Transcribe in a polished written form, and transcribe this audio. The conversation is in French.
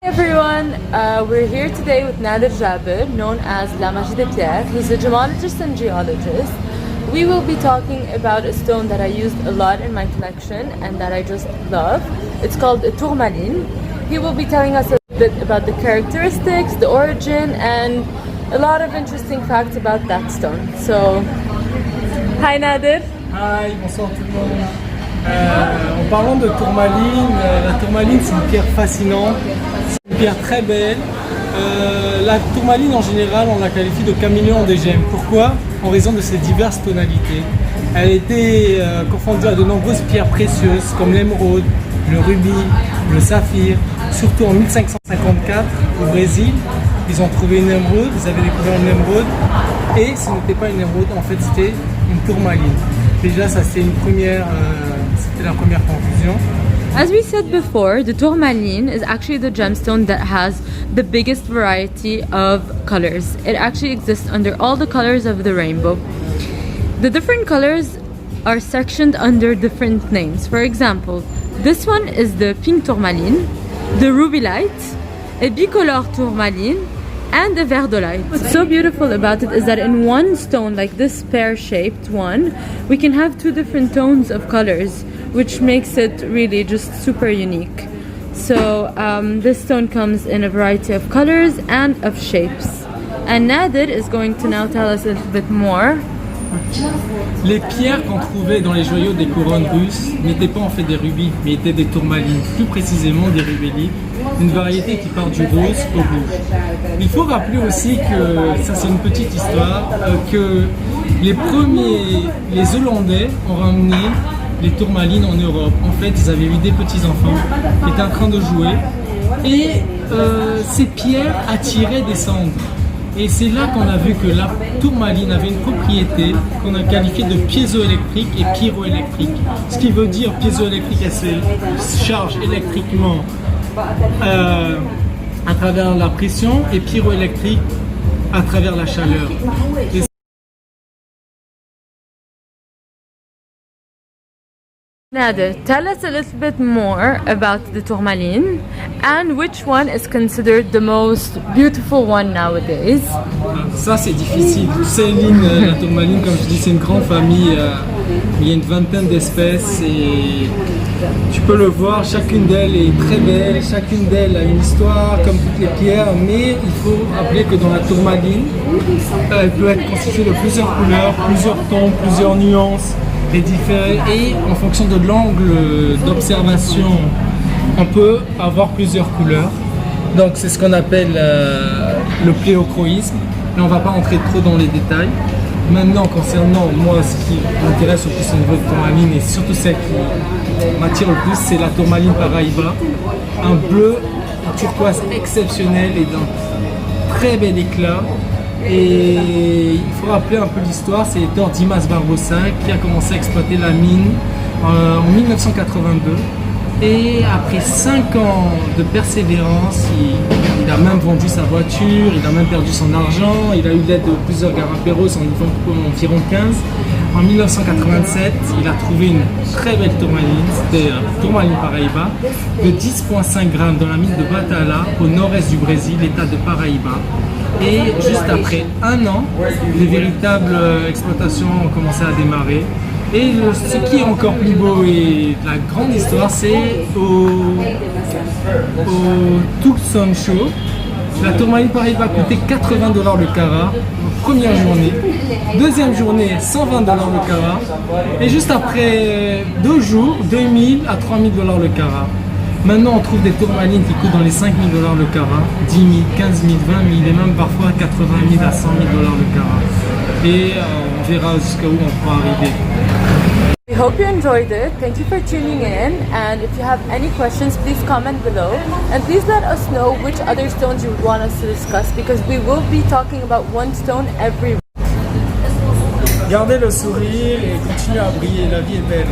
Hey everyone, we're here today with Nader Jabir, known as La Magie des Pierres. He's a gemologist and geologist. We will be talking about a stone that I used a lot in my collection and that I just love. It's called a tourmaline. He will be telling us a bit about the characteristics, the origin, and a lot of interesting facts about that stone. So, hi Nader. Hi, bonsoir tout le monde. En parlant de tourmaline, la tourmaline c'est une pierre fascinante, c'est une pierre très belle. La tourmaline en général on la qualifie de caméléon des gemmes. Pourquoi? En raison de ses diverses tonalités. Elle a été confondue à de nombreuses pierres précieuses comme l'émeraude, le rubis, le saphir. Surtout en 1554 au Brésil, ils ont trouvé une émeraude, ils avaient découvert une émeraude et ce n'était pas une émeraude, en fait c'était une tourmaline. Déjà ça c'était c'était la première conclusion. As we said before, the tourmaline is actually the gemstone that has the biggest variety of colors. It actually exists under all the colors of the rainbow. The different colors are sectioned under different names. For example, this one is the pink tourmaline, the ruby light, a bicolor tourmaline, and the verdolite. What's so beautiful about it is that in one stone, like this pear-shaped one, we can have two different tones of colors, which makes it really just super unique. So this stone comes in a variety of colors and of shapes. And Nader is going to now tell us a little bit more. Les pierres qu'on trouvait dans les joyaux des couronnes russes n'étaient pas en fait des rubis, mais étaient des tourmalines, plus précisément des rubélites, une variété qui part du rose au rouge. Il faut rappeler aussi que, ça c'est une petite histoire, que les Hollandais ont ramené les tourmalines en Europe. En fait, ils avaient eu des petits-enfants qui étaient en train de jouer et ces pierres attiraient des cendres. Et c'est là qu'on a vu que la tourmaline avait une propriété qu'on a qualifiée de piézoélectrique et pyroélectrique. Ce qui veut dire piézoélectrique, elle se charge électriquement à travers la pression et pyroélectrique à travers la chaleur. Nader, tell us a little bit more about the tourmaline and which one is considered the most beautiful one nowadays. Ça c'est difficile. Céline, la tourmaline, comme je dis, c'est une grande famille. Il y a une vingtaine d'espèces et tu peux le voir, chacune d'elles est très belle, chacune d'elles a une histoire comme toutes les pierres, mais il faut rappeler que dans la tourmaline, elle peut être constituée de plusieurs couleurs, plusieurs tons, plusieurs nuances. Et en fonction de l'angle d'observation, on peut avoir plusieurs couleurs. Donc c'est ce qu'on appelle le pléochroïsme. Mais on ne va pas entrer trop dans les détails. Maintenant, concernant moi, ce qui m'intéresse le plus au niveau de tourmaline et surtout celle qui m'attire le plus, c'est la tourmaline Paraíba. Un bleu, un turquoise exceptionnel et d'un très bel éclat. Et il faut rappeler un peu l'histoire, c'est Héctor Dimas Barbosa qui a commencé à exploiter la mine en 1982 et après 5 ans de persévérance, il a même vendu sa voiture, il a même perdu son argent, il a eu l'aide de plusieurs garapéros, environ 15. En 1987, il a trouvé une très belle tourmaline, c'était tourmaline Paraíba, de 10,5 grammes dans la mine de Batala au nord-est du Brésil, l'état de Paraíba. Et juste après 1 an, les véritables exploitations ont commencé à démarrer. Et ce qui est encore plus beau et la grande histoire, c'est au Tucson Show. La tourmaline Paraíba coûtait $80 le carat, première journée. Deuxième journée, $120 le carat. Et juste après 2 jours, 2000 à $3000 le carat. Maintenant, on trouve des tourmalines qui coûtent dans les $5 000 le carat, 10 000, 15 000, 20 000 et même parfois 80 000 à 100 000 le carat. Et on verra jusqu'à où on pourra arriver. We hope you enjoyed it. Thank you for tuning in. And if you have any questions, please comment below. And please let us know which other stones you would want us to discuss because we will be talking about one stone every week. Gardez le sourire et continuez à briller, la vie est belle.